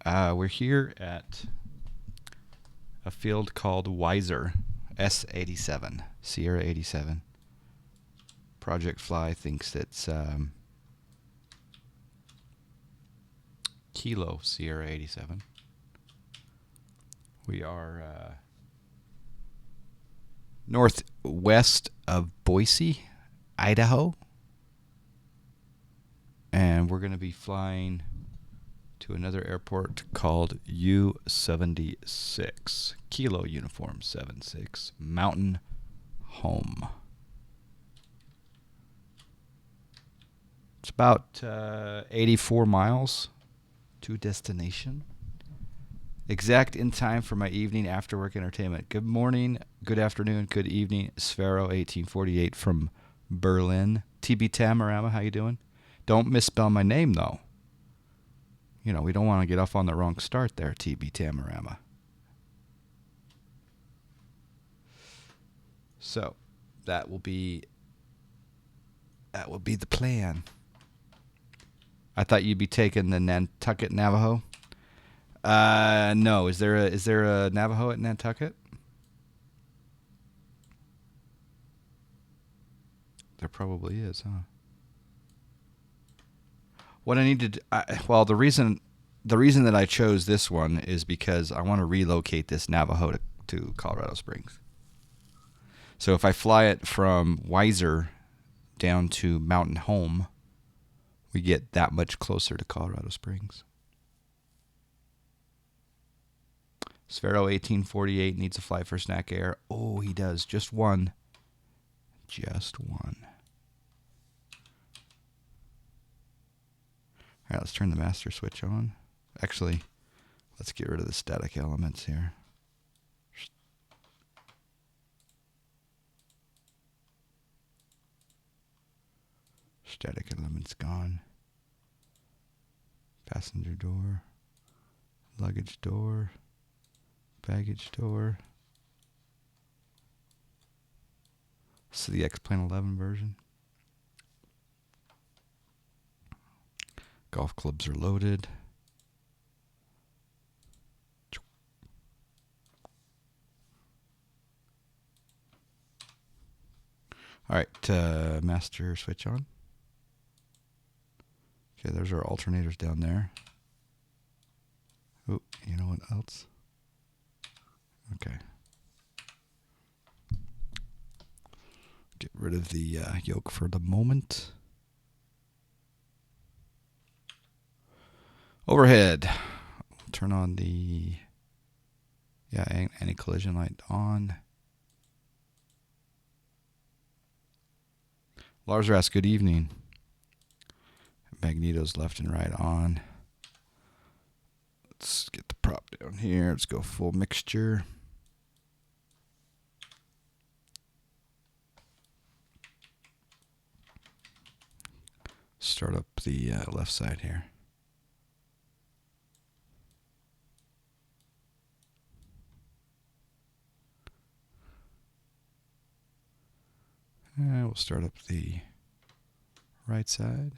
We're here at a field called Weiser, S87, Sierra 87. Project Fly thinks it's Kilo Sierra 87. We are northwest of Boise, Idaho. And we're going to be flying to another airport called U-76, Kilo Uniform 76, Mountain Home. It's about 84 miles to destination. Exact in time for my evening after work entertainment. Good morning, good afternoon, good evening. Sphero 1848 from Berlin. TB Tamarama, how you doing? Don't misspell my name, though. You know, we don't want to get off on the wrong start there, TB Tamarama. So, that will be the plan. I thought you'd be taking the Nantucket Navajo. No. Is there a Navajo at Nantucket? There probably is, huh? What I need to do, the reason that I chose this one is because I want to relocate this Navajo to Colorado Springs. So if I fly it from Weiser down to Mountain Home, we get that much closer to Colorado Springs. Sphero 1848 needs a flight for Snack Air. Oh, he does. Just one. Just one. All right, let's turn the master switch on. Actually, let's get rid of the static elements here. Static elements gone. Passenger door. Luggage door. Baggage door. This is the X-Plane 11 version. Golf clubs are loaded. All right, master switch on. Okay, there's our alternators down there. Oh, you know what else? Okay. Get rid of the yoke for the moment. Overhead. Turn on the anti-collision light on. Lars asks, good evening. Magnetos left and right on. Let's get the prop down here. Let's go full mixture. Start up the left side here. And we'll start up the right side.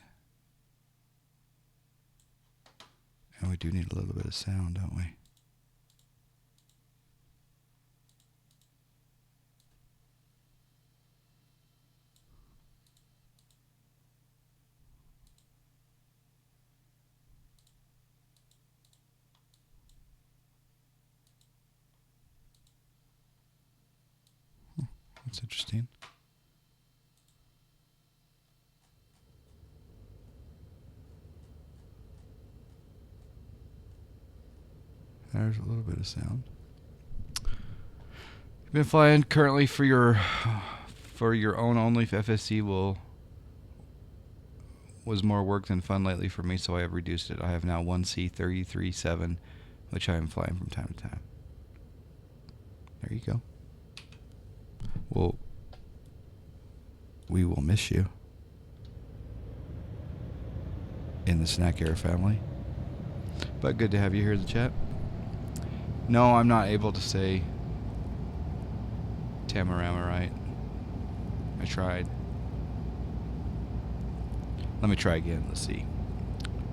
And we do need a little bit of sound, don't we? That's interesting. There's a little bit of sound. You've been flying currently for your own only. FSC was more work than fun lately for me, so I have reduced it. I have now one C-33-7, which I am flying from time to time. There you go. Well, we will miss you in the Snack Air family. But good to have you here in the chat. No, I'm not able to say Tamarama right. I tried. Let me try again. Let's see.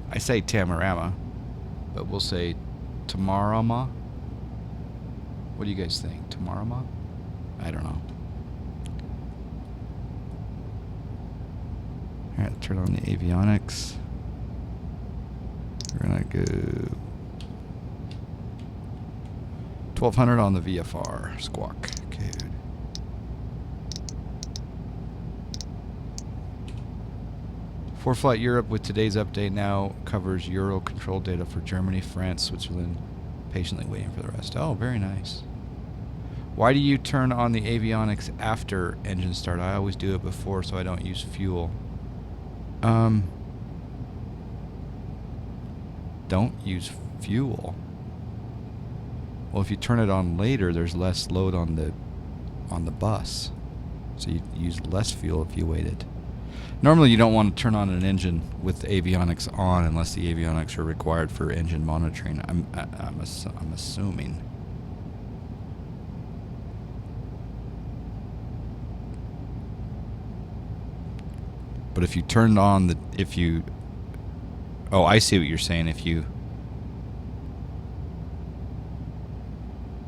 I say Tamarama, but we'll say Tamarama. What do you guys think? Tamarama? I don't know. Alright, turn on the avionics. We're gonna go 1200 on the VFR. Squawk. Code. ForeFlight Europe with today's update now covers Euro control data for Germany, France, Switzerland. Patiently waiting for the rest. Oh, very nice. Why do you turn on the avionics after engine start? I always do it before so I don't use fuel. Don't use fuel. Well, if you turn it on later, there's less load on the bus. So you use less fuel if you waited. Normally you don't want to turn on an engine with the avionics on unless the avionics are required for engine monitoring. I'm assuming. But if you turned on oh, I see what you're saying. If you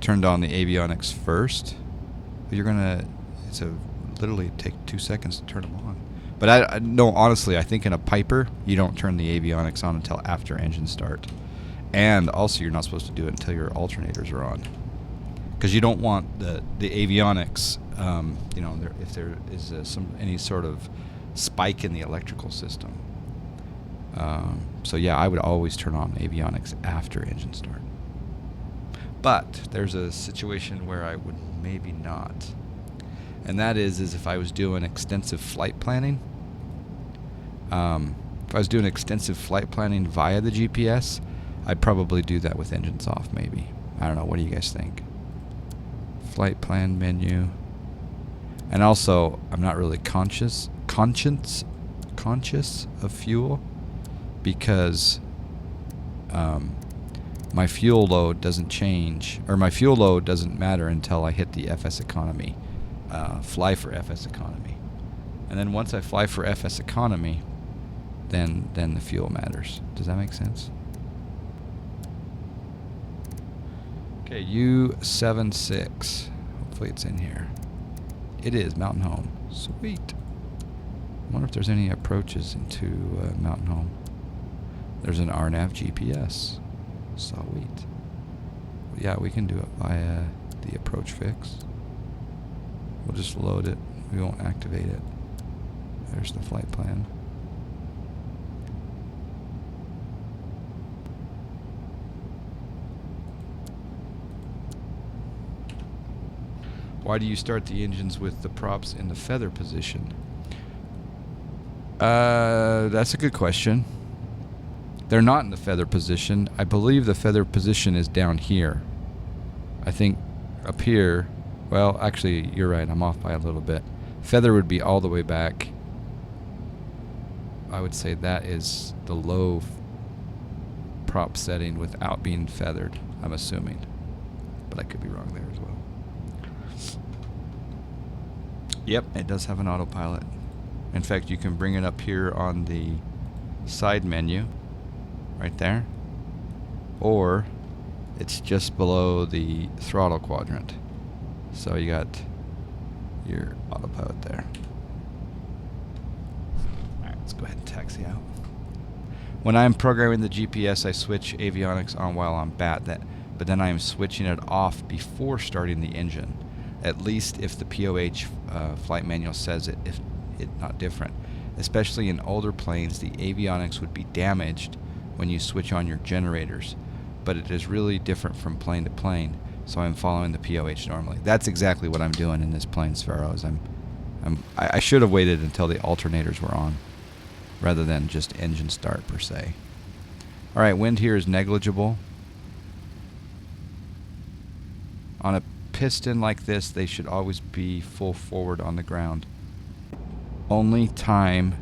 turned on the avionics first, you're gonna, literally take 2 seconds to turn them on. But no, honestly, I think in a Piper, you don't turn the avionics on until after engine start. And also, you're not supposed to do it until your alternators are on. Because you don't want the avionics, if there is any sort of spike in the electrical system. So yeah, I would always turn on avionics after engine start. But there's a situation where I would maybe not. And that is if I was doing extensive flight planning. If I was doing extensive flight planning via the GPS, I'd probably do that with engines off maybe. I don't know, what do you guys think? Flight plan menu. And also, I'm not really conscious of fuel because my fuel load doesn't change, or my fuel load doesn't matter until I hit the FS economy. Fly for FS economy. And then once I fly for FS economy, then the fuel matters. Does that make sense? Okay, U76. Hopefully it's in here. It is, Mountain Home. Sweet. I wonder if there's any approaches into Mountain Home. There's an RNAV GPS. Sweet. Yeah, we can do it via the approach fix. We'll just load it. We won't activate it. There's the flight plan. Why do you start the engines with the props in the feather position? That's a good question. They're not in the feather position. I believe the feather position is down here. I think up here, well, actually, you're right. I'm off by a little bit. Feather would be all the way back. I would say that is the low prop setting without being feathered, I'm assuming. But I could be wrong there as well. Yep, it does have an autopilot. In fact, you can bring it up here on the side menu, right there. Or it's just below the throttle quadrant. So you got your autopilot there. Alright, let's go ahead and taxi out. When I'm programming the GPS, I switch avionics on while I'm BAT, but then I am switching it off before starting the engine. At least if the POH flight manual says it, if it not different. Especially in older planes, the avionics would be damaged when you switch on your generators, but it is really different from plane to plane, so I'm following the POH normally. That's exactly what I'm doing in this plane, Sparrows. I should have waited until the alternators were on, rather than just engine start per se. Alright, wind here is negligible. On a piston like this, they should always be full forward on the ground. Only time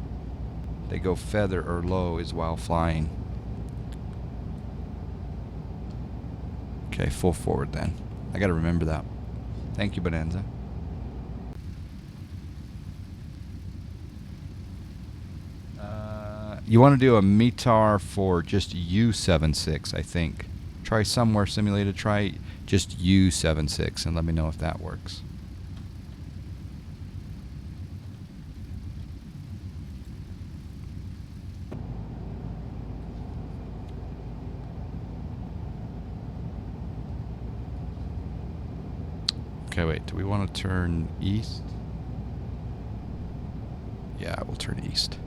they go feather or low is while flying. Okay, full forward then. I gotta remember that. Thank you, Bonanza. You want to do a METAR for just U76, I think. Try somewhere simulated. Try just U76 and let me know if that works. Okay, wait. Do we want to turn east? Yeah, we'll turn east.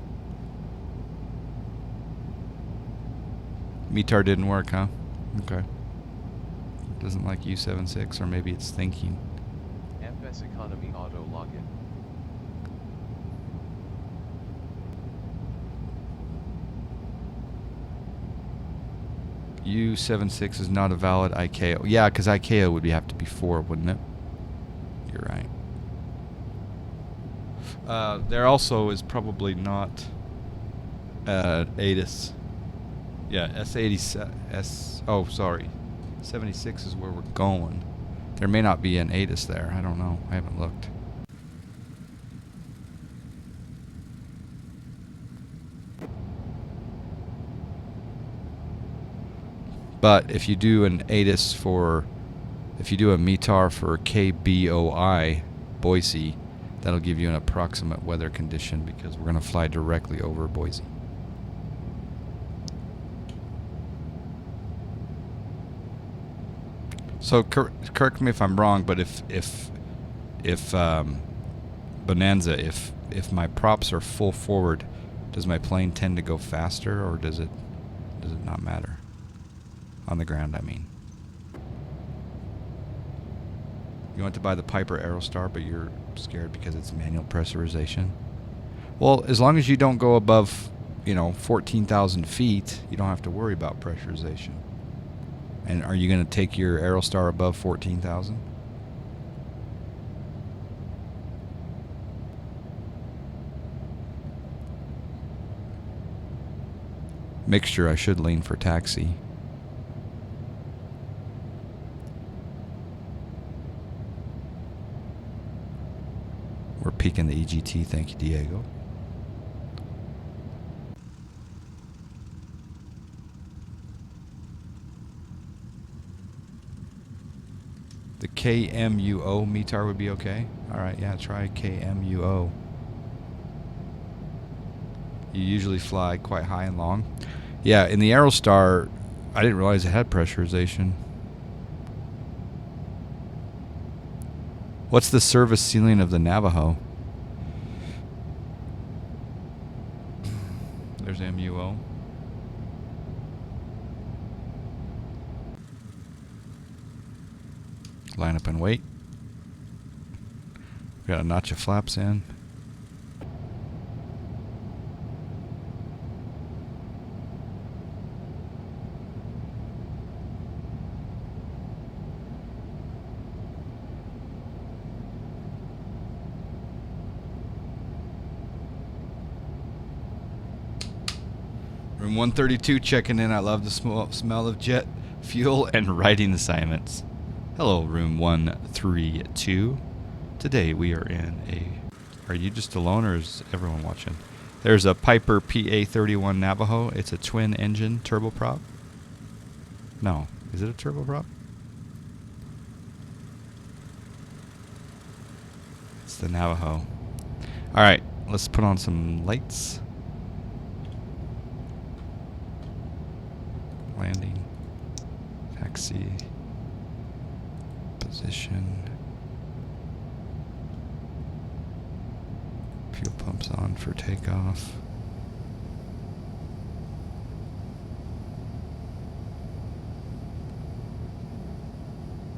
METAR didn't work, huh? Okay. Doesn't like U76, or maybe it's thinking. FS Economy Auto Login. U76 is not a valid ICAO. Yeah, because ICAO would have to be 4, wouldn't it? You're right. There also is probably not ATIS. Yeah, S80. Oh, sorry. 76 is where we're going. There may not be an ATIS there. I don't know. I haven't looked. But if you do an ATIS for, if you do a METAR for KBOI, Boise, that'll give you an approximate weather condition because we're going to fly directly over Boise. So correct me if I'm wrong, but if Bonanza, if my props are full forward, does my plane tend to go faster, or does it not matter? On the ground, I mean. You want to buy the Piper Aerostar, but you're scared because it's manual pressurization. Well, as long as you don't go above, 14,000 feet, you don't have to worry about pressurization. And are you going to take your Aerostar above 14,000? Mixture, I should lean for taxi. We're peaking the EGT, thank you, Diego. The KMUO METAR would be okay. All right, yeah, try KMUO. You usually fly quite high and long. Yeah, in the Aerostar, I didn't realize it had pressurization. What's the service ceiling of the Navajo? There's MUO. Line up and wait. We got a notch of flaps in. Room 132 checking in. I love the smell of jet fuel and writing assignments. Hello, room 132. Today we are in a... Are you just alone or is everyone watching? There's a Piper PA-31 Navajo. It's a twin engine turboprop. No. Is it a turboprop? It's the Navajo. Alright, let's put on some lights. Landing. Taxi. Position. Fuel pumps on for takeoff.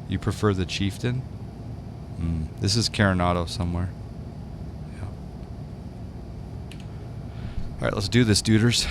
You prefer the Chieftain? This is Carenado somewhere. Yeah. Alright, let's do this, duders.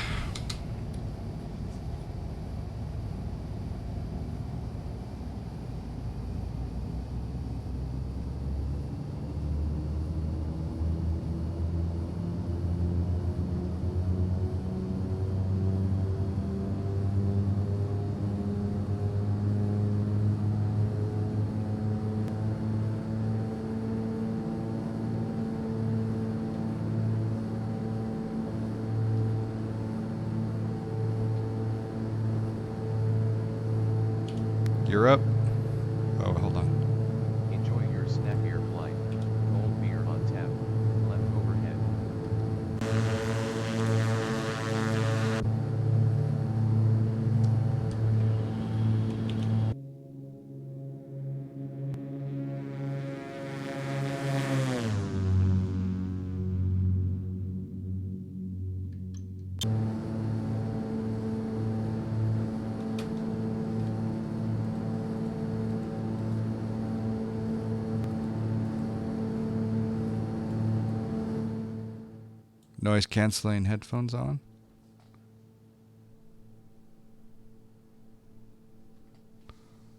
You're up. Oh, hold on. Enjoy your snack air flight. Cold beer on tap. Left overhead. Noise canceling headphones on.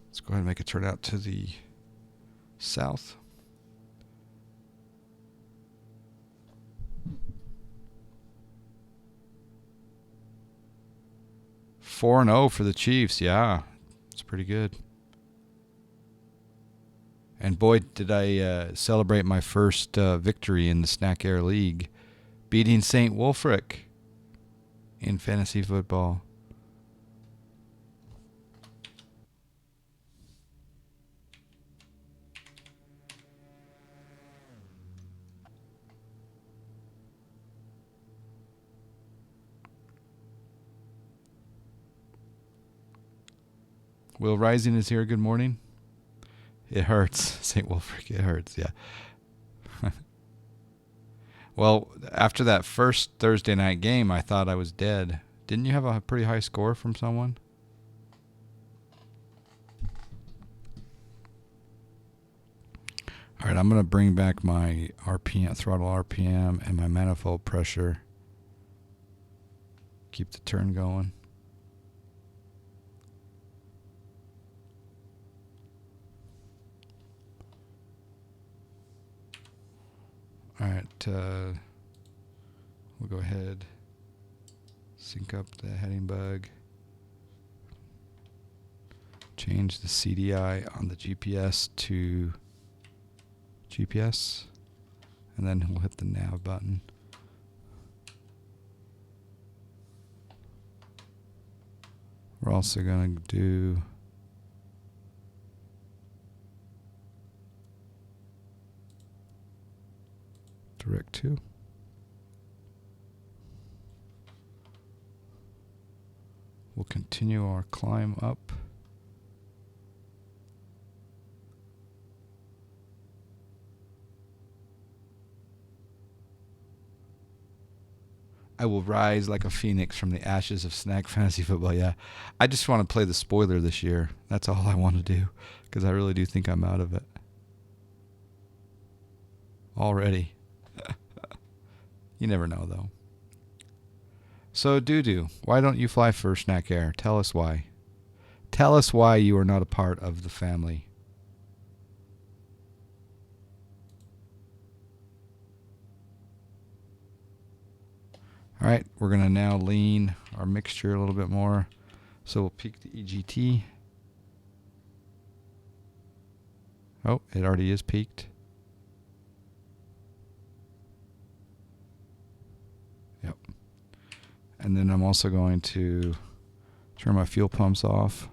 Let's go ahead and make a turn out to the south. Four and 0 for the Chiefs. Yeah, it's pretty good. And boy, did I celebrate my first victory in the Snack Air League, beating St. Wolfric in fantasy football. Will Rising is here. Good morning. It hurts, St. Wolfric. It hurts, yeah. Well, after that first Thursday night game, I thought I was dead. Didn't you have a pretty high score from someone? All right, I'm going to bring back my RPM, throttle RPM, and my manifold pressure. Keep the turn going. All right, we'll go ahead, sync up the heading bug, change the CDI on the GPS to GPS, and then we'll hit the nav button. We're also going to do direct to. We'll continue our climb up. I will rise like a phoenix from the ashes of Snack Fantasy Football. Yeah, I just want to play the spoiler this year. That's all I want to do, because I really do think I'm out of it already. You never know, though. So, Doo-Doo, why don't you fly for Snack Air? Tell us why. Tell us why you are not a part of the family. All right, we're going to now lean our mixture a little bit more. So we'll peak the EGT. Oh, it already is peaked. Yep. And then I'm also going to turn my fuel pumps off.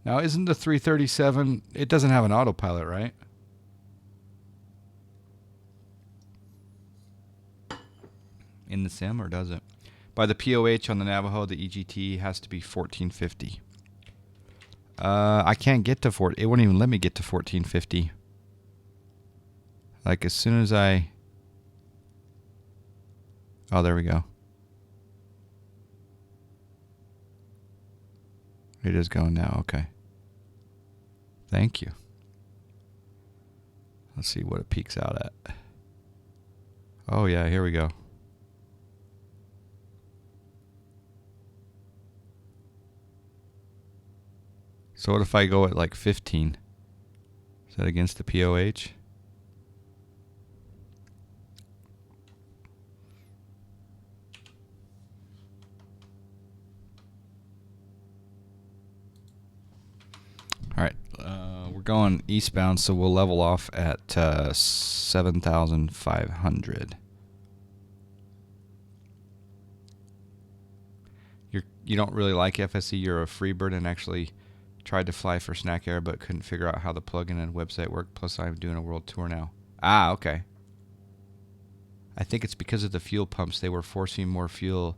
Now, isn't the 337, it doesn't have an autopilot, right? In the sim, or does it? By the POH on the Navajo, the EGT has to be 1450. I can't get to it won't even let me get to 1450. Like as soon as I... Oh, there we go. It is going now, okay. Thank you. Let's see what it peaks out at. Oh yeah, here we go. So what if I go at like 15? Is that against the POH? All right, we're going eastbound, so we'll level off at 7,500. You don't really like FSC. You're a free bird and actually tried to fly for Snack Air but couldn't figure out how the plugin and website worked. Plus, I'm doing a world tour now. Ah, okay. I think it's because of the fuel pumps. They were forcing more fuel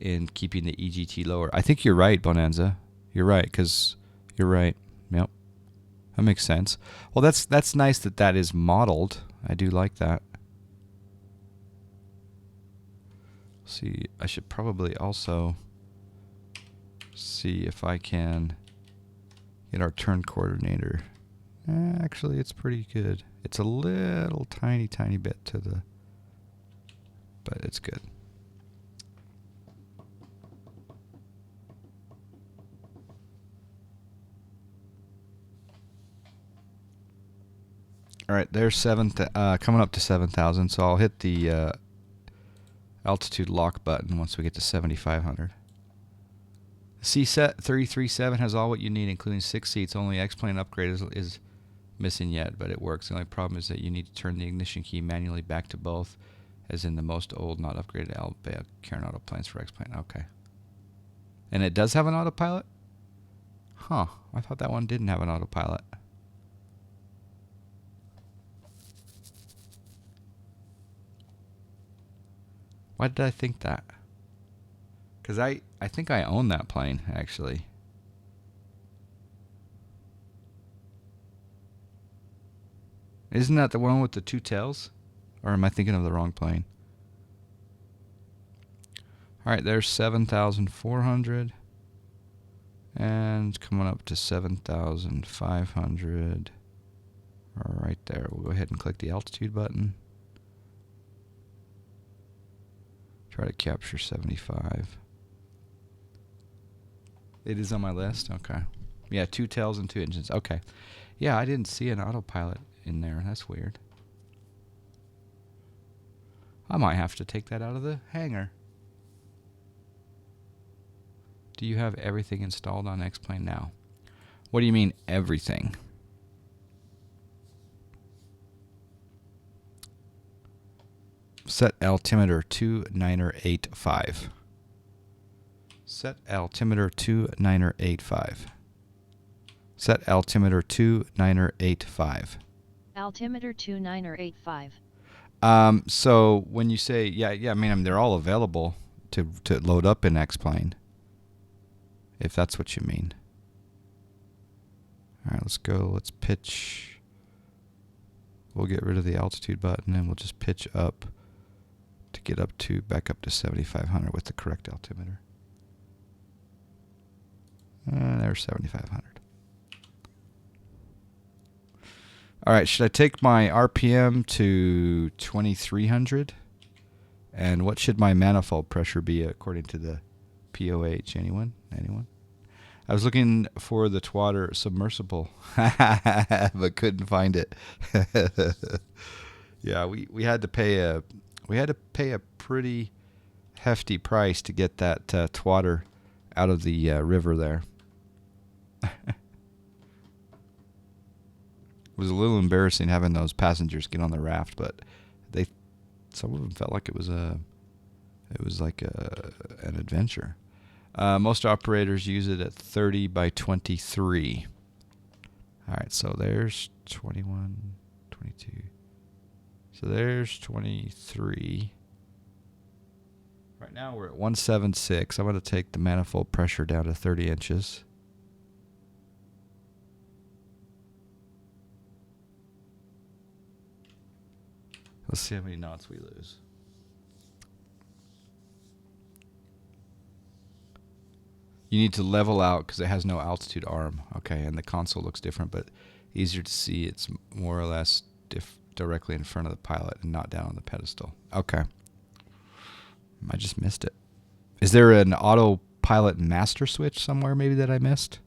in keeping the EGT lower. I think you're right, Bonanza. You're right, because you're right. Yep. That makes sense. Well, that's nice that is modeled. I do like that. See, I should probably also see if I can get our turn coordinator. Actually, it's pretty good. It's a little tiny bit to the... but it's good. All right, there's coming up to 7,000, so I'll hit the altitude lock button once we get to 7,500. CSET 337 has all what you need, including 6 seats. Only X-Plane upgrade is missing yet, but it works. The only problem is that you need to turn the ignition key manually back to both, as in the most old, not upgraded Alpha Carenado planes for X-Plane. Okay. And it does have an autopilot? Huh. I thought that one didn't have an autopilot. Why did I think that? Because I think I own that plane, actually. Isn't that the one with the 2 tails? Or am I thinking of the wrong plane? Alright, there's 7,400. And coming up to 7,500. Right there. We'll go ahead and click the altitude button. Try to capture 75. It is on my list? Okay. Yeah, 2 tails and 2 engines. Okay. Yeah, I didn't see an autopilot in there. That's weird. I might have to take that out of the hangar. Do you have everything installed on X-Plane now? What do you mean, everything? Set altimeter 2985. Set altimeter 2985. Set altimeter 2985. Altimeter 2985. So when you say, yeah, I mean, they're all available to load up in X-Plane, if that's what you mean. All right, let's go. Let's pitch. We'll get rid of the altitude button and we'll just pitch up to get back up to 7,500 with the correct altimeter. There's 7,500. All right, should I take my RPM to 2,300? And what should my manifold pressure be according to the POH? Anyone? I was looking for the Twatter submersible, but couldn't find it. Yeah, we had to pay a pretty hefty price to get that Twatter out of the river there. It was a little embarrassing having those passengers get on the raft, but some of them felt like it was like an adventure. Most operators use it at 30 by 23. All right, so there's 21, 22. So there's 23. Right now we're at 176. I'm going to take the manifold pressure down to 30 inches. Let's see how many knots we lose. You need to level out because it has no altitude arm. Okay, and the console looks different, but easier to see. It's more or less directly in front of the pilot and not down on the pedestal. Okay. I just missed it. Is there an autopilot master switch somewhere maybe that I missed?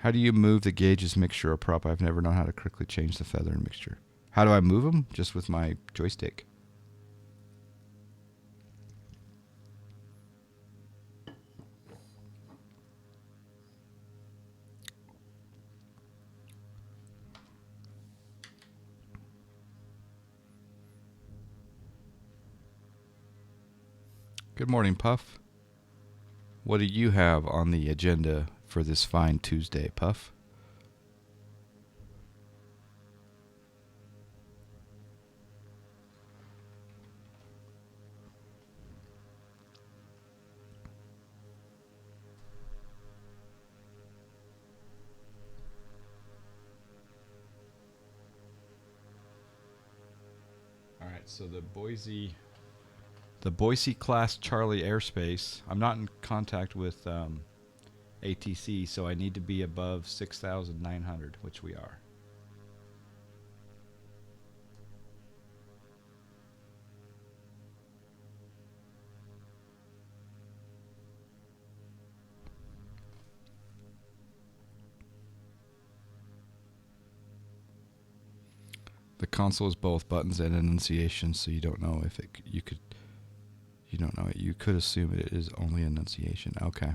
How do you move the gauges, mixture, or prop? I've never known how to correctly change the feather and mixture. How do I move them? Just with my joystick. Good morning, Puff. What do you have on the agenda for this fine Tuesday, Puff? All right, so the Boise class Charlie airspace. I'm not in contact with ATC, so I need to be above 6,900, which we are. The console is both buttons and enunciation, so you don't know if you don't know it. You could assume it is only enunciation. Okay.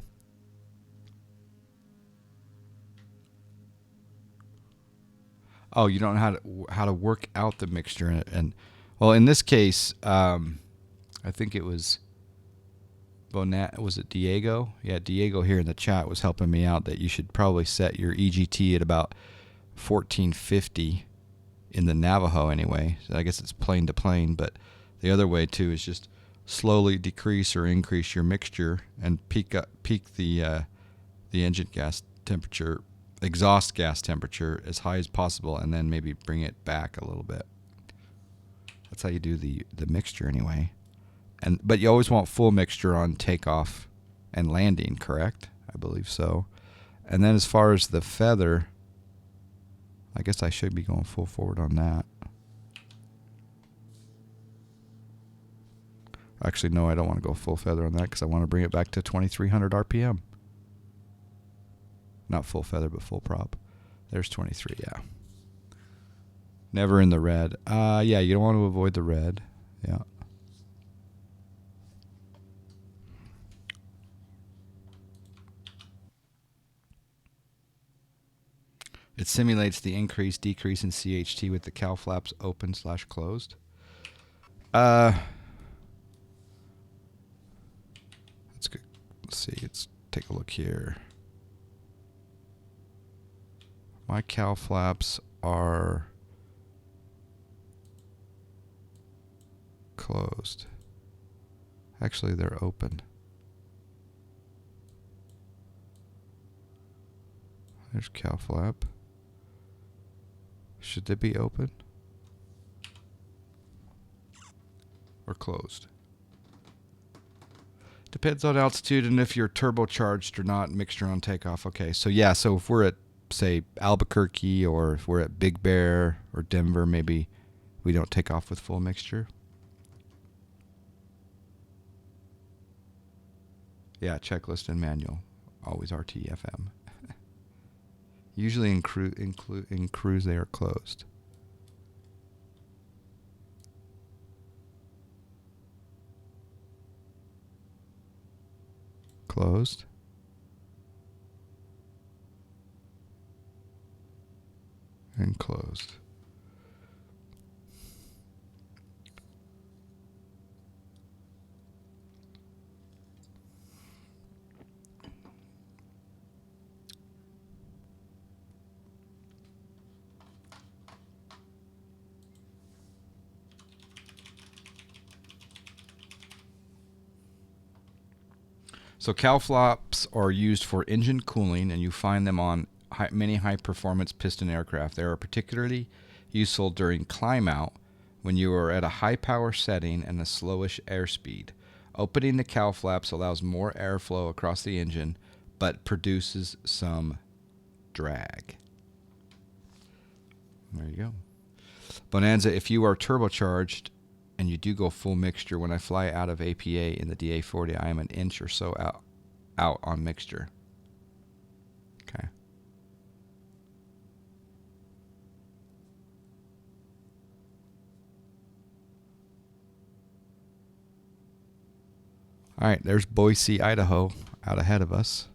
Oh, you don't know how to work out the mixture and well, in this case, I think it was was it Diego? Yeah, Diego here in the chat was helping me out that you should probably set your EGT at about 1450 in the Navajo anyway. So I guess it's plane to plane, but the other way too is just slowly decrease or increase your mixture and peak the engine gas temperature, exhaust gas temperature as high as possible, and then maybe bring it back a little bit. That's how you do the mixture anyway. But you always want full mixture on takeoff and landing, correct? I believe so. And then as far as the feather, I guess I should be going full forward on that. Actually, no, I don't want to go full feather on that because I want to bring it back to 2,300 RPM. Not full feather, but full prop. There's 23, yeah. Never in the red. Yeah, you don't want to avoid the red. Yeah. It simulates the increase, decrease in CHT with the cowl flaps open/closed. That's good. Let's see. Let's take a look here. My cowl flaps are closed. Actually, they're open. There's cowl flap. Should they be open or closed? Depends on altitude and if you're turbocharged or not, mixture on takeoff. Okay, so yeah, so if we're at, say, Albuquerque, or if we're at Big Bear or Denver, maybe we don't take off with full mixture. Yeah, checklist and manual. Always RTFM. Usually in cruise they are closed. Closed. And closed. So cowl flaps are used for engine cooling, and you find them on many high-performance piston aircraft. They are particularly useful during climb out when you are at a high-power setting and a slowish airspeed. Opening the cowl flaps allows more airflow across the engine, but produces some drag. There you go. Bonanza, if you are turbocharged and you do go full mixture, when I fly out of APA in the DA40, I am 1 inch or so out on mixture. Okay. All right, there's Boise, Idaho, out ahead of us.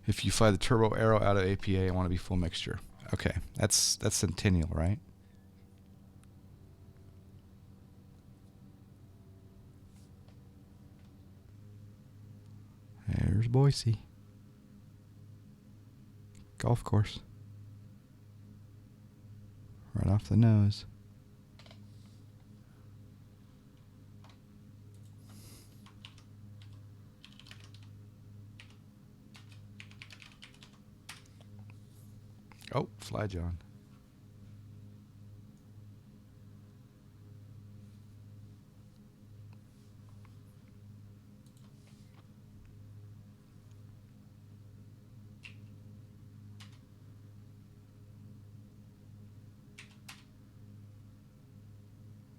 If you fly the turbo arrow out of APA, I want to be full mixture. Okay, that's Centennial, right? There's Boise. Golf course. Right off the nose. Oh, Fly John.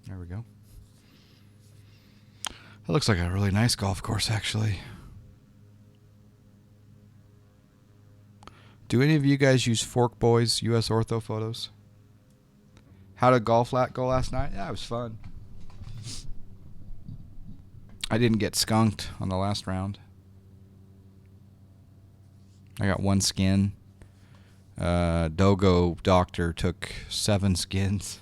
There we go. That looks like a really nice golf course, actually. Do any of you guys use Fork Boys US Ortho photos? How did golf go last night? Yeah, it was fun. I didn't get skunked on the last round. I got one skin. Dogo Doctor took 7 skins.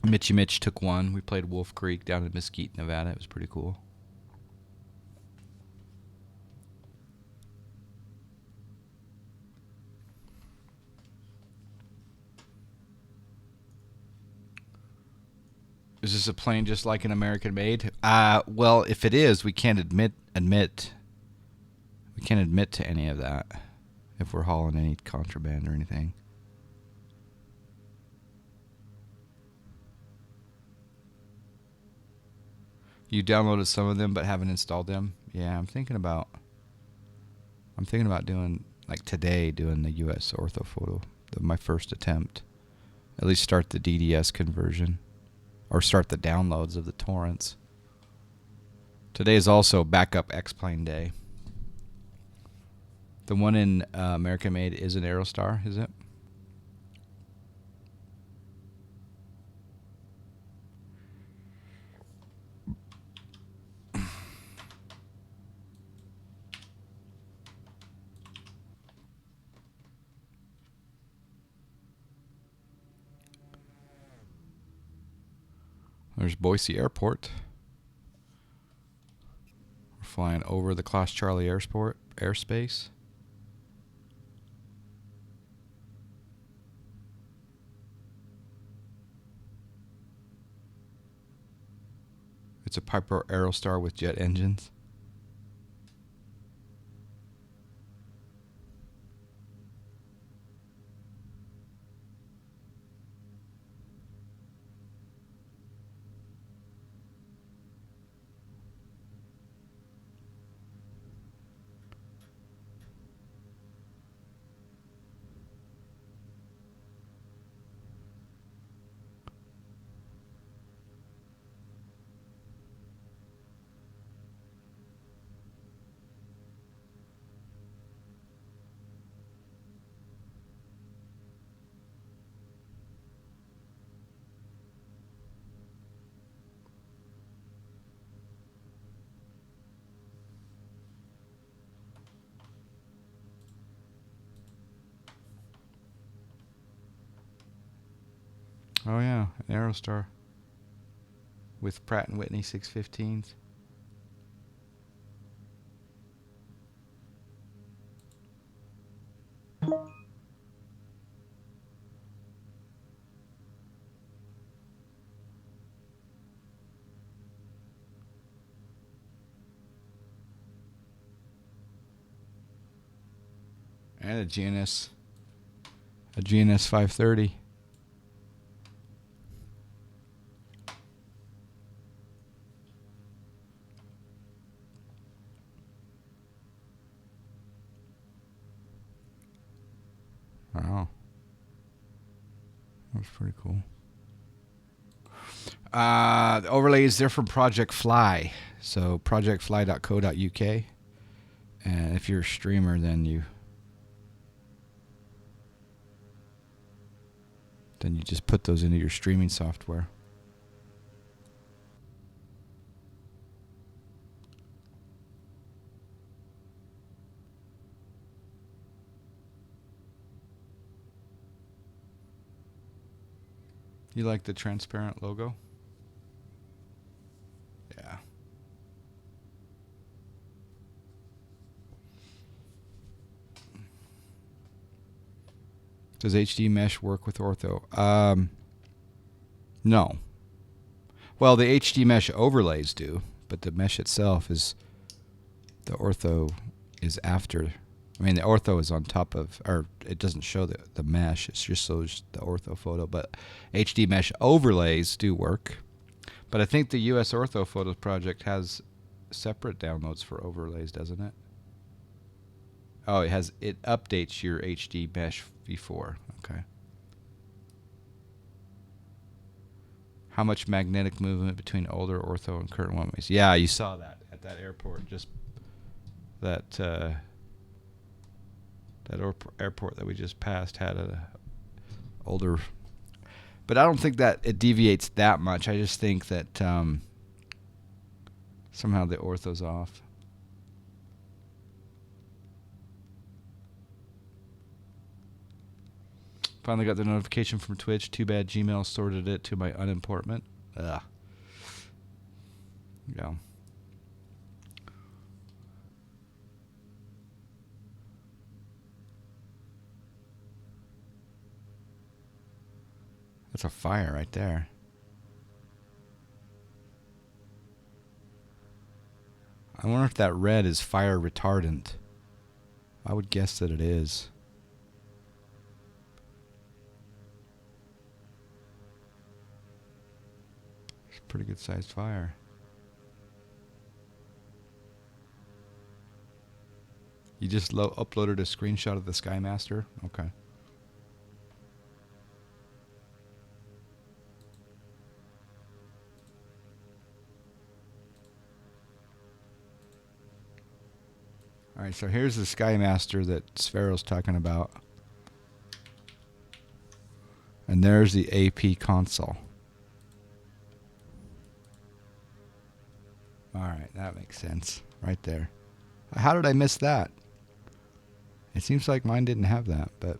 Mitchy Mitch took 1. We played Wolf Creek down in Mesquite, Nevada. It was pretty cool. Is this a plane just like an American made? Well, if it is, we can't admit to any of that if we're hauling any contraband or anything. You downloaded some of them but haven't installed them? Yeah, I'm thinking about doing, like today, doing the US Ortho photo, my first attempt. At least start the DDS conversion. Or start the downloads of the torrents. Today is also backup X-Plane day. The one in American Made is an Aerostar, is it? There's Boise Airport. We're flying over the Class Charlie airspace. It's a Piper Aerostar with jet engines. Oh yeah, an Aerostar with Pratt and Whitney 615s. And a GNS 530. Wow. That's pretty cool. The overlays, they're from Project Fly. So projectfly.co.uk. And if you're a streamer, then you just put those into your streaming software. You like the transparent logo? Yeah. Does HD mesh work with ortho? No. Well, the HD mesh overlays do, but the mesh itself is, the ortho is after. I mean, the ortho is on top of, or it doesn't show the mesh. It just shows the ortho photo. But HD mesh overlays do work. But I think the US Ortho Photos Project has separate downloads for overlays, doesn't it? Oh, it updates your HD mesh before. Okay. How much magnetic movement between older ortho and current one-ways? Yeah, you saw that at that airport. Just that airport that we just passed had a older. But I don't think that it deviates that much. I just think that somehow the ortho's off. Finally got the notification from Twitch. Too bad Gmail sorted it to my unimportant. Ugh. Yeah. That's a fire right there. I wonder if that red is fire retardant. I would guess that it is. It's a pretty good sized fire. You just uploaded a screenshot of the Skymaster? Okay. All right, so here's the Skymaster that Sfero's talking about. And there's the AP console. All right, that makes sense right there. How did I miss that? It seems like mine didn't have that, but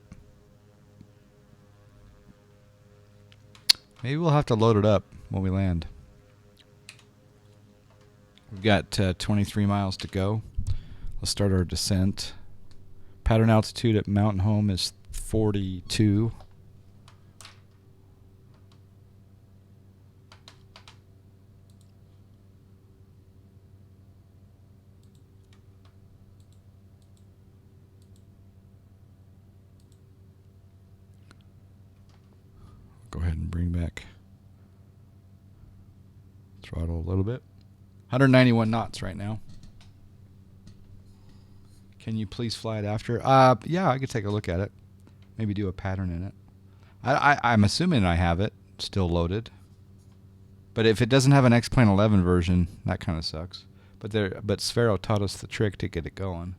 maybe we'll have to load it up when we land. We've got 23 miles to go. Let's start our descent. Pattern altitude at Mountain Home is 42. ahead and bring back throttle a little bit. 191 knots right now. Can you please fly it after? Yeah, I could take a look at it. Maybe do a pattern in it. I'm assuming I have it still loaded. But if it doesn't have an X-Plane 11 version, that kind of sucks. But Sphero taught us the trick to get it going.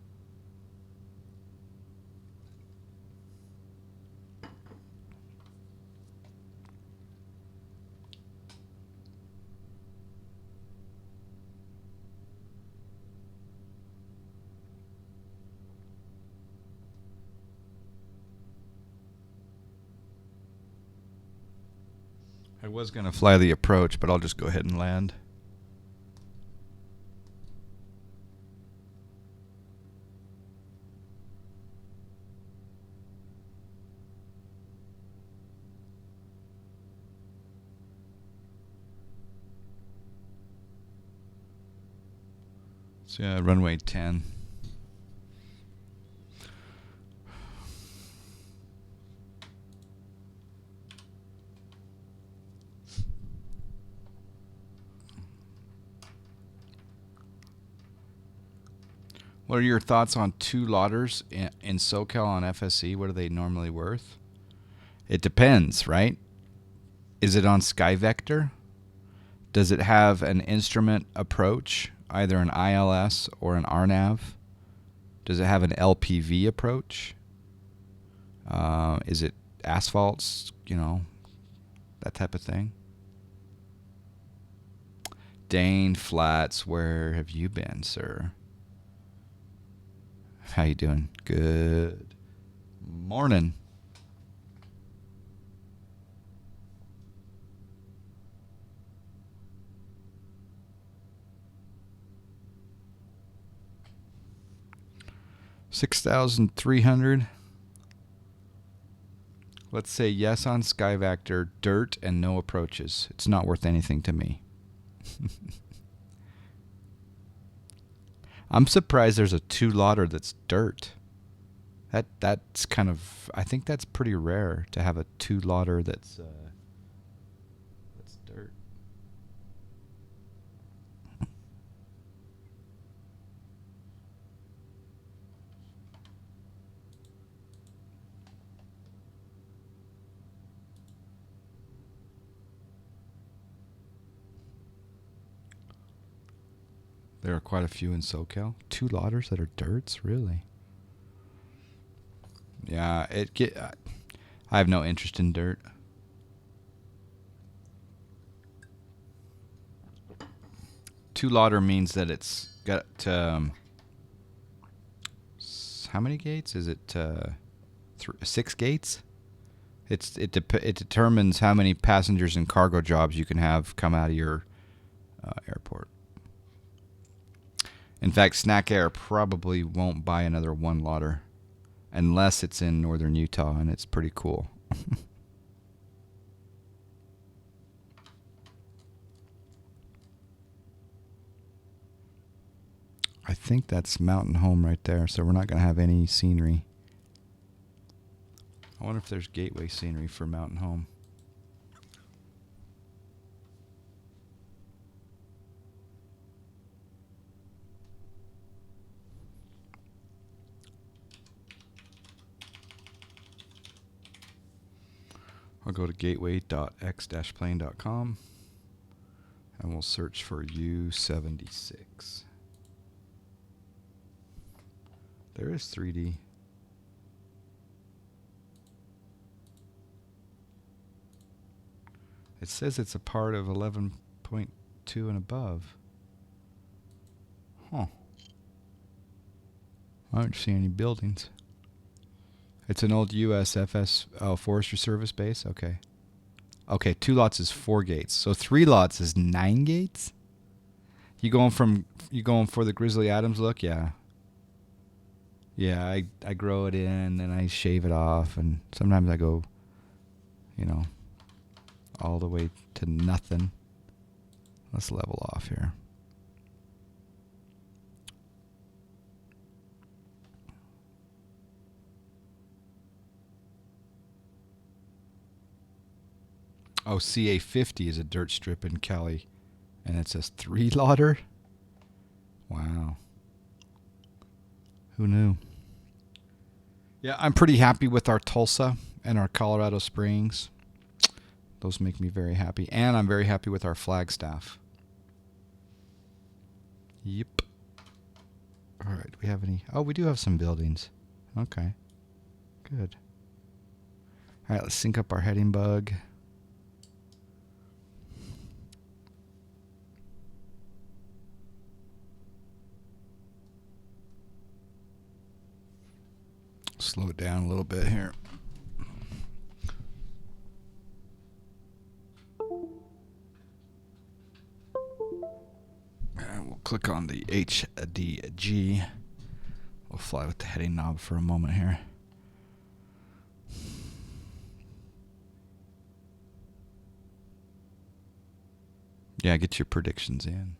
I was going to fly the approach, but I'll just go ahead and land. So yeah, runway 10. What are your thoughts on two lotters in SoCal on FSC? What are they normally worth? It depends, right? Is it on SkyVector? Does it have an instrument approach, either an ILS or an RNAV? Does it have an LPV approach? Is it asphalts, that type of thing? Dane Flats, where have you been, sir? How you doing? Good morning. $6,300. Let's say yes on SkyVector, dirt and no approaches. It's not worth anything to me. I'm surprised there's a two-lotter that's dirt. That's kind of, I think that's pretty rare to have a two-lotter that's dirt. There are quite a few in SoCal. Two lotters that are dirts, really? Yeah, I have no interest in dirt. Two lotter means that it's got how many gates? Is it 6 gates? It determines how many passengers and cargo jobs you can have come out of your airport. In fact, Snack Air probably won't buy another one lotter unless it's in northern Utah, and it's pretty cool. I think that's Mountain Home right there, so we're not going to have any scenery. I wonder if there's gateway scenery for Mountain Home. I'll go to gateway.x-plane.com and we'll search for U76. There is 3D. It says it's a part of 11.2 and above. Huh. I don't see any buildings. It's an old USFS Forestry Service base. Okay. Okay, 2 lots is 4 gates. So 3 lots is 9 gates? You going for the Grizzly Adams look? Yeah. Yeah, I grow it in and I shave it off, and sometimes I go, all the way to nothing. Let's level off here. Oh, CA50 is a dirt strip in Cali. And it says 3 Lauder? Wow. Who knew? Yeah, I'm pretty happy with our Tulsa and our Colorado Springs. Those make me very happy. And I'm very happy with our Flagstaff. Yep. All right, do we have any? Oh, we do have some buildings. Okay. Good. All right, let's sync up our heading bug. Slow it down a little bit here. And we'll click on the HDG. We'll fly with the heading knob for a moment here. Yeah, get your predictions in.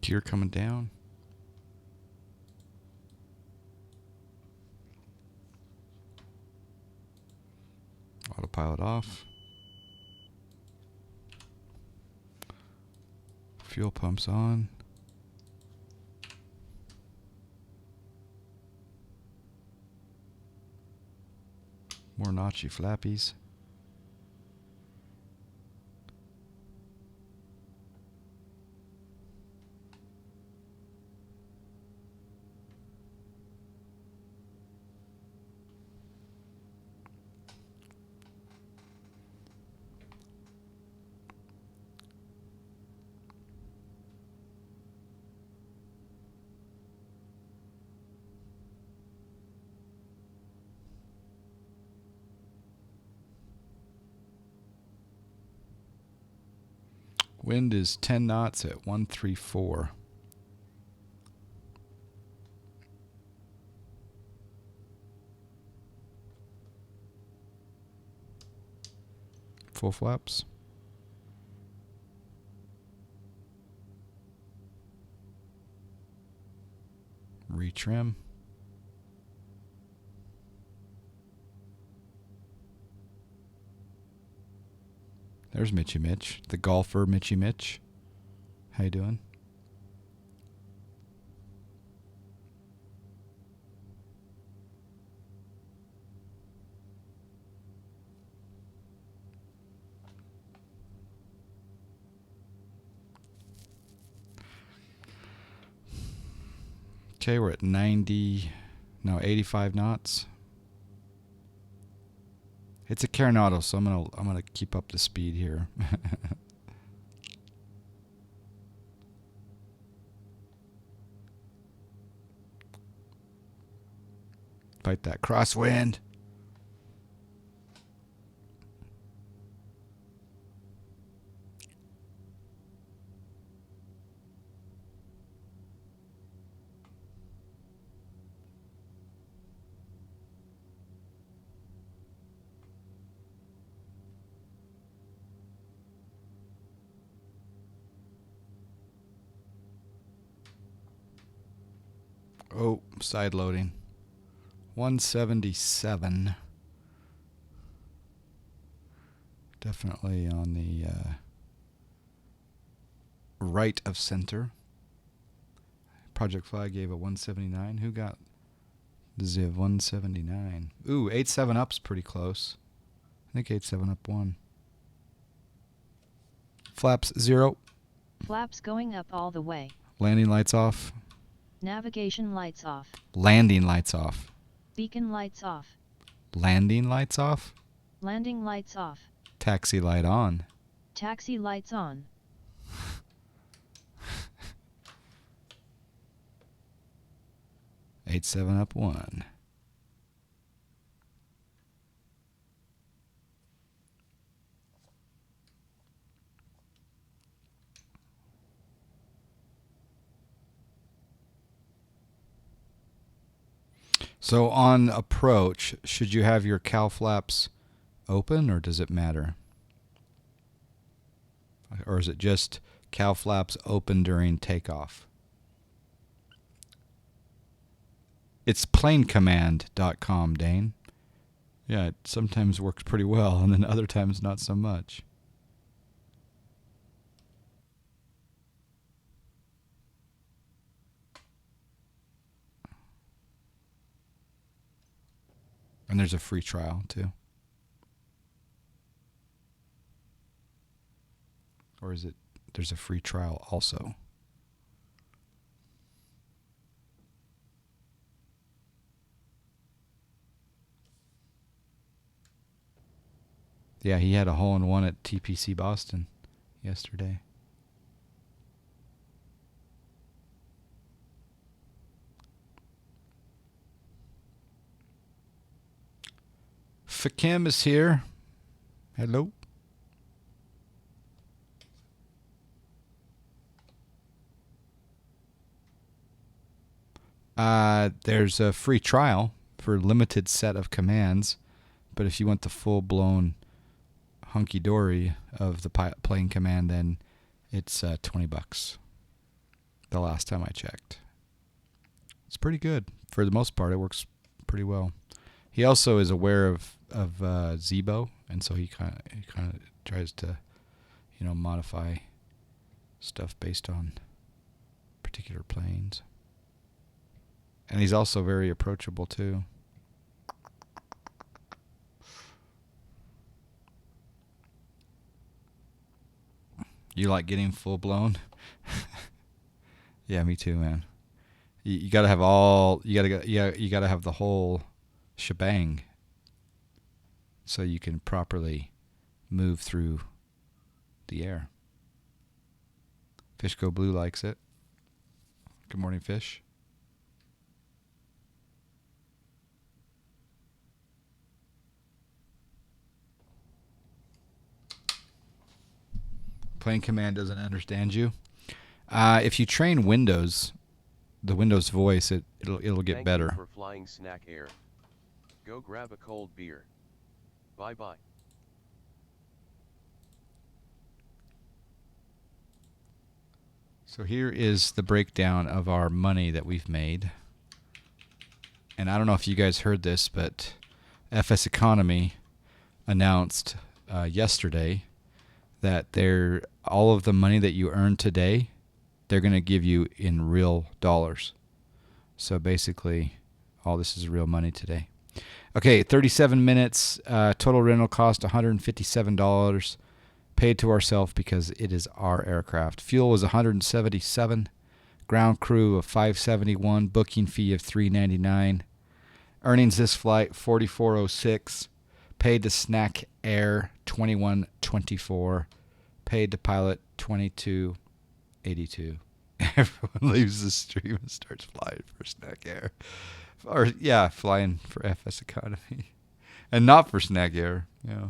Gear coming down. Autopilot off. Fuel pumps on. More notchy flappies. Wind is 10 knots at 134. Full flaps. Retrim. There's Mitchy Mitch, the golfer Mitchy Mitch. How you doing? Okay, we're at 85 knots. It's a Carenado, so I'm gonna keep up the speed here. Fight that crosswind. Oh, side loading. 177. Definitely on the right of center. Project Fly gave a 179. Who got Ziv 179? Ooh, 87 up's pretty close. I think 87 up won. Flaps 0. Flaps going up all the way. Landing lights off. Navigation lights off. Landing lights off. Beacon lights off. Landing lights off. Landing lights off. Taxi light on. Taxi lights on. 87 up 1. So on approach, should you have your cow flaps open, or does it matter? Or is it just cow flaps open during takeoff? It's planecommand.com, Dane. Yeah, it sometimes works pretty well, and then other times not so much. And there's a free trial, too. Or is it, there's a free trial also? Yeah, he had a hole-in-one at TPC Boston yesterday. Fakim is here. Hello. There's a free trial for a limited set of commands, but if you want the full-blown hunky-dory of the plane command, then it's $20 the last time I checked. It's pretty good. For the most part, it works pretty well. He also is aware of Zebo, and so he kind of tries to, modify stuff based on particular planes. And he's also very approachable too. You like getting full blown? Yeah, me too, man. You gotta have you gotta have the whole shebang, so you can properly move through the air. Fish Go Blue likes it. Good morning, Fish. Plane command doesn't understand you. If you train Windows, the Windows voice, it'll get better. Thank you for flying Snack Air. Go grab a cold beer. Bye bye. So here is the breakdown of our money that we've made. And I don't know if you guys heard this, but FS Economy announced yesterday that all of the money that you earn today, they're going to give you in real dollars. So basically, all this is real money today. Okay, 37 minutes, total rental cost $157, paid to ourselves because it is our aircraft. Fuel was $177, ground crew of $571, booking fee of $399. Earnings this flight $44.06, paid to Snack Air $21.24, paid to pilot $22.82. Everyone leaves the stream and starts flying for Snack Air. Or, yeah, flying for FS Economy. And not for Snack Air. Yeah.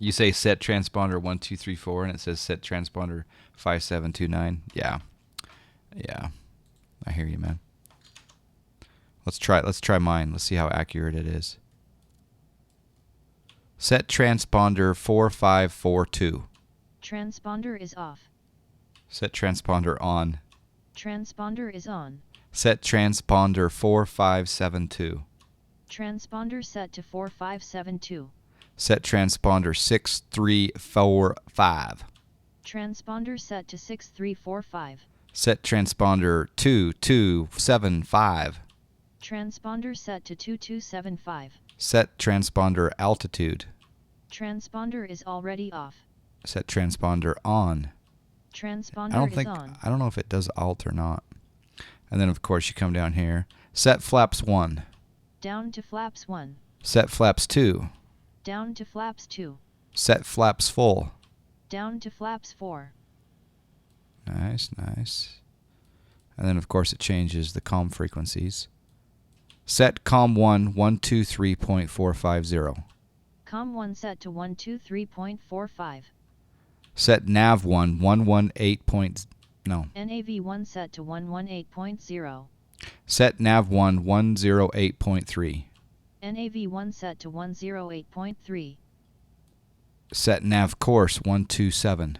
You say set transponder 1234 and it says set transponder 5729. Yeah. Yeah. I hear you, man. Let's try mine. Let's see how accurate it is. Set transponder 4542. Transponder is off. Set transponder on. Transponder is on. Set transponder 4572. Transponder set to 4572. Set transponder 6345. Transponder set to 6345. Set transponder 2275. Transponder set to 2275. Set transponder altitude. Transponder is already off. Set transponder on. Transponder is on. I don't know if it does alt or not. And then of course you come down here. Set flaps 1. Down to flaps 1. Set flaps 2. Down to flaps 2. Set flaps full. Down to flaps 4. Nice, nice. And then of course it changes the comm frequencies. Set COM 1 123.450. COM 1 set to 123.45. Set NAV 1 118. No. NAV 1 set to 118.0. Set nav 1 108.3. NAV1 set to 108.3. Set nav course 127.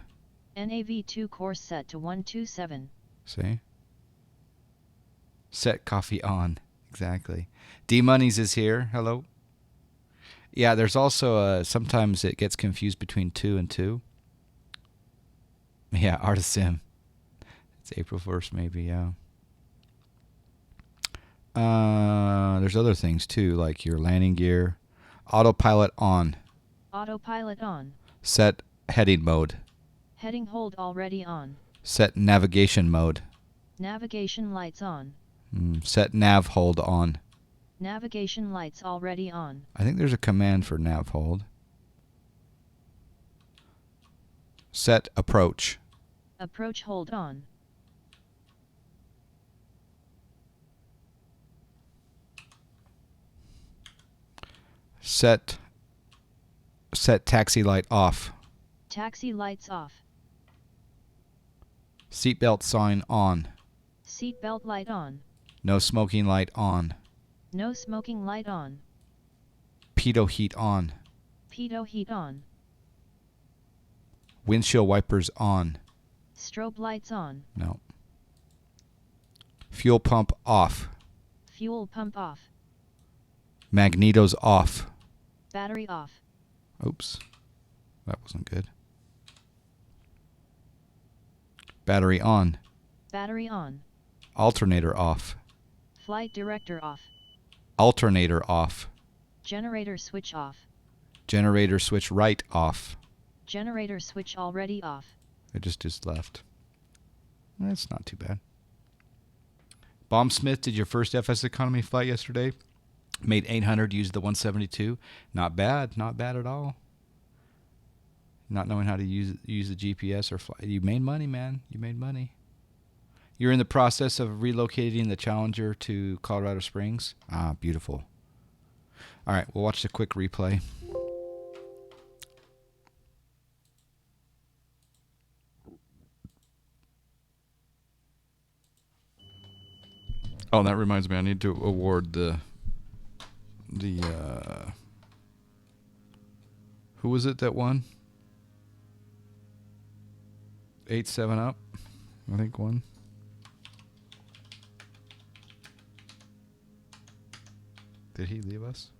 NAV2 course set to 127. See? Set coffee on. Exactly. D Monies is here. Hello. Yeah, there's also sometimes it gets confused between 2 and 2. Yeah, Artisim. It's April 1st maybe, yeah. There's other things too, like your landing gear. Autopilot on. Autopilot on. Set heading mode. Heading hold already on. Set navigation mode. Navigation lights on. Set nav hold on. Navigation lights already on. I think there's a command for nav hold. Set approach. Approach hold on. Set taxi light off. Taxi lights off. Seatbelt sign on. Seatbelt light on. No smoking light on. No smoking light on. Pitot heat on. Pitot heat on. Windshield wipers on. Strobe lights on. No. Fuel pump off. Fuel pump off. Magnetos off. Battery off. Oops. That wasn't good. Battery on. Battery on. Alternator off. Flight director off. Alternator off. Generator switch off. Generator switch right off. Generator switch already off. It just left. That's not too bad. Bomb Smith did your first FS economy flight yesterday. Made 800, used the 172. Not bad, not bad at all. Not knowing how to use the GPS or fly. You made money, man. You made money. You're in the process of relocating the Challenger to Colorado Springs. Ah, beautiful. All right, we'll watch the quick replay. Oh, that reminds me, I need to award the who was it that won? 8-7 up, I think won. Did he leave us?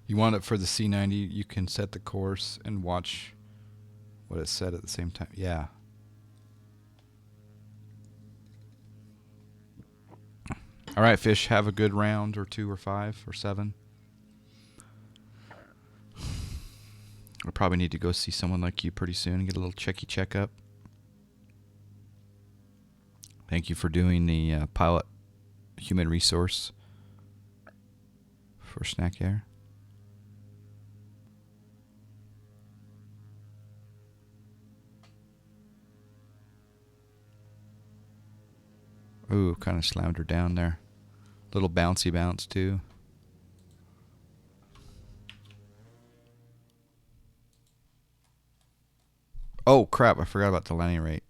You want it for the C90, you can set the course and watch what it said at the same time. Yeah. All right, Fish, have a good round or 2 or 5 or 7. I probably need to go see someone like you pretty soon and get a little checkup. Thank you for doing the pilot human resource for Snack Air. Ooh, kind of slammed her down there. Little bouncy bounce too. Oh crap, I forgot about the landing rate.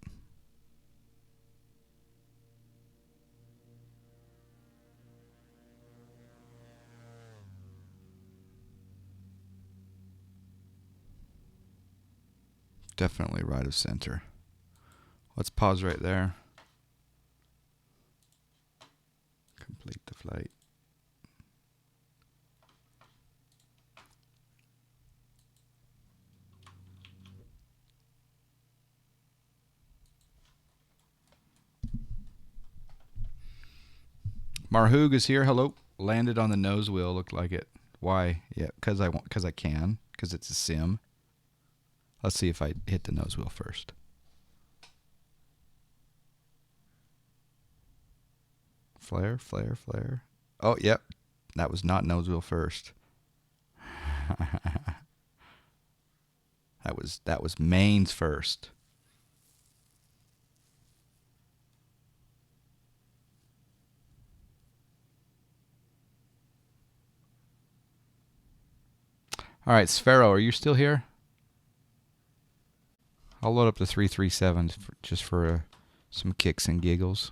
Definitely right of center. Let's pause right there. Complete the flight. Marhoog is here. Hello. Landed on the nose wheel. Looked like it. Why? Yeah, because I can. Because it's a sim. Let's see if I hit the nose wheel first. Flare, flare, flare. Oh, yep. That was not nose wheel first. That was mains first. All right, Sphero, are you still here? I'll load up the 337 just for some kicks and giggles.